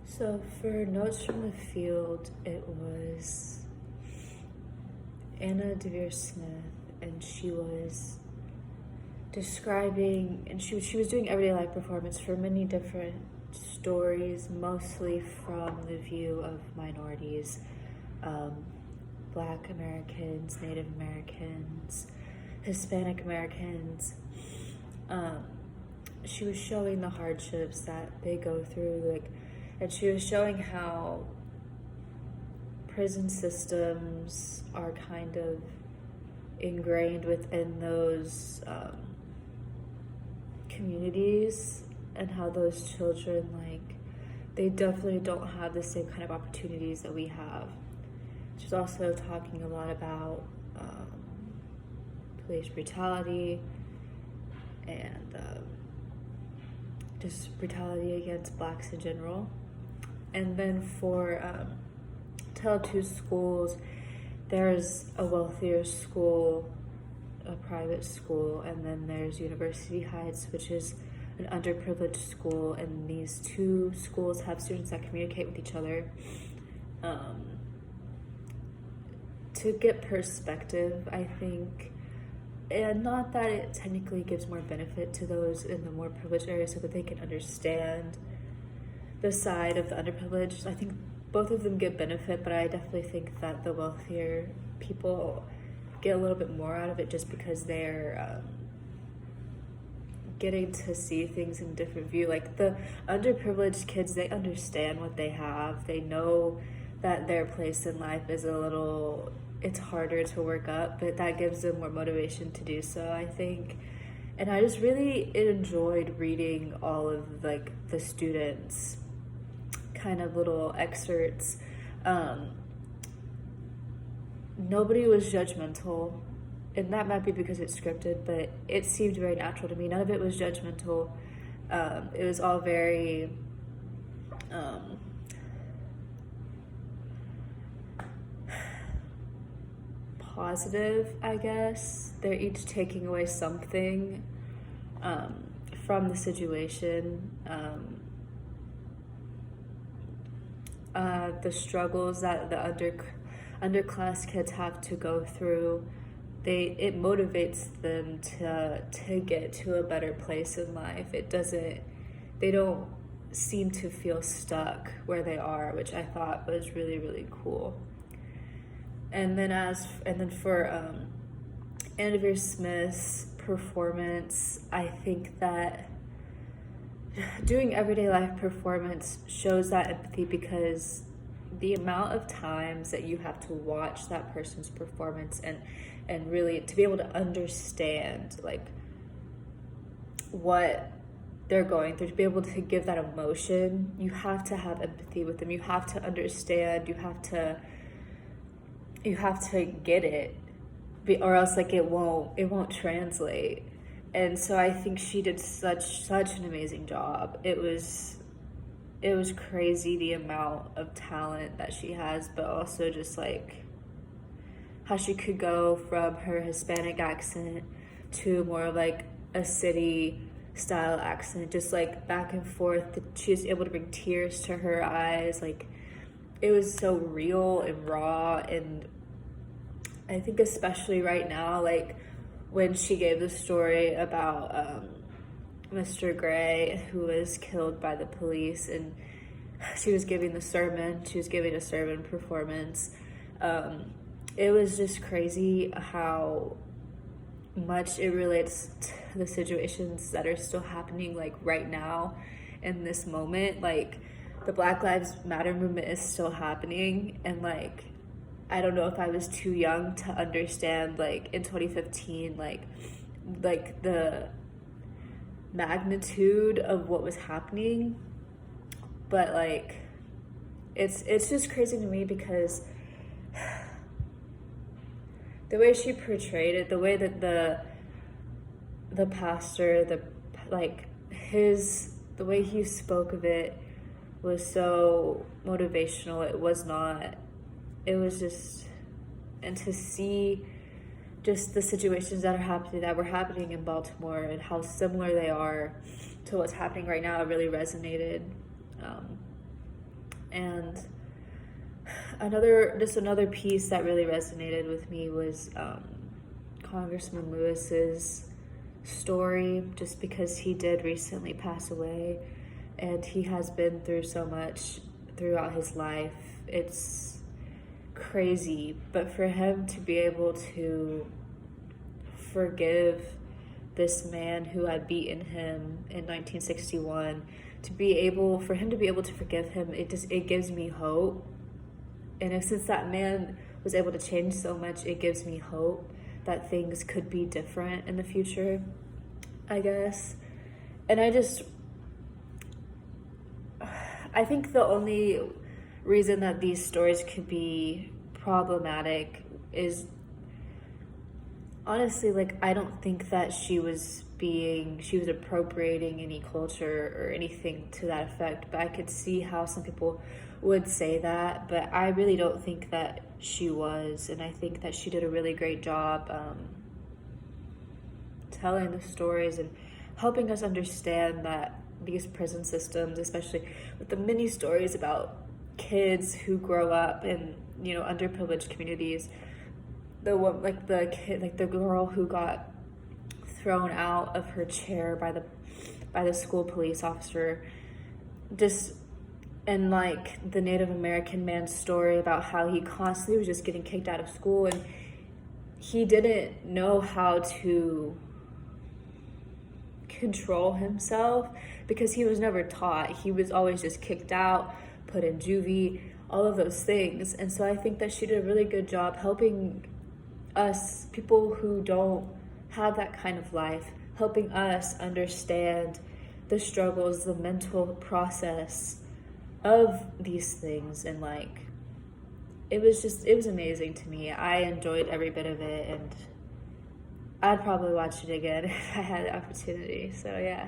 So for Notes from the Field, it was Anna Devere Smith, and she was describing, and she was doing everyday life performance for many different stories, mostly from the view of minorities, Black Americans, Native Americans, Hispanic Americans. She was showing the hardships that they go through, and she was showing how prison systems are kind of ingrained within those communities, and how those children, they definitely don't have the same kind of opportunities that we have. She's also talking a lot about police brutality and just brutality against Blacks in general. And then for Title II schools, there's a wealthier school, a private school, and then there's University Heights, which is an underprivileged school, and these two schools have students that communicate with each other. To get perspective, I think, and not that it technically gives more benefit to those in the more privileged areas so that they can understand the side of the underprivileged. I think both of them get benefit, but I definitely think that the wealthier people get a little bit more out of it just because they're getting to see things in a different view. Like the underprivileged kids, they understand what they have. They know that their place in life is it's harder to work up, but that gives them more motivation to do so, I think. And I just really enjoyed reading all of the students' kind of little excerpts. Nobody was judgmental, and that might be because it's scripted, but it seemed very natural to me. None of it was judgmental. It was all very positive, I guess. They're each taking away something from the situation. The struggles that the underclass kids have to go through, it motivates them to get to a better place in life. They don't seem to feel stuck where they are, which I thought was really, really cool. And then for Anna Devere Smith's performance, I think that doing everyday life performance shows that empathy, because the amount of times that you have to watch that person's performance and really to be able to understand what they're going through, to be able to give that emotion, you have to have empathy with them. You have to understand. You have to get it, or else it won't translate. And so I think she did such an amazing job. It was crazy the amount of talent that she has, but also just how she could go from her Hispanic accent to more of a city style accent, just back and forth. She was able to bring tears to her eyes. It was so real and raw. And I think especially right now, when she gave the story about Mr. Gray, who was killed by the police, and she was giving a sermon performance. It was just crazy how much it relates to the situations that are still happening right now in this moment. The Black Lives Matter movement is still happening, and I don't know if I was too young to understand in 2015 the magnitude of what was happening, but it's just crazy to me because the way she portrayed it, the way that the pastor, the way he spoke of it was so motivational. It was just, and to see just the situations that were happening in Baltimore and how similar they are to what's happening right now, it really resonated. And another piece that really resonated with me was Congressman Lewis's story, just because he did recently pass away, and he has been through so much throughout his life. It's crazy, but for him to be able to forgive this man who had beaten him in 1961, for him to be able to forgive him, it gives me hope. And since that man was able to change so much, it gives me hope that things could be different in the future, I guess. And I think the only reason that these stories could be problematic is, honestly, like, I don't think that she was appropriating any culture or anything to that effect, but I could see how some people would say that, but I really don't think that she was, and I think that she did a really great job telling the stories and helping us understand that these prison systems, especially with the many stories about kids who grow up in, underprivileged communities, the girl who got thrown out of her chair by the school police officer, and like the Native American man's story about how he constantly was just getting kicked out of school, and he didn't know how to control himself because he was never taught. He was always just kicked out, put in juvie, all of those things. And so I think that she did a really good job helping us, people who don't have that kind of life, helping us understand the struggles, the mental process of these things. And like, it was amazing to me. I enjoyed every bit of it, and I'd probably watch it again if I had the opportunity. So yeah.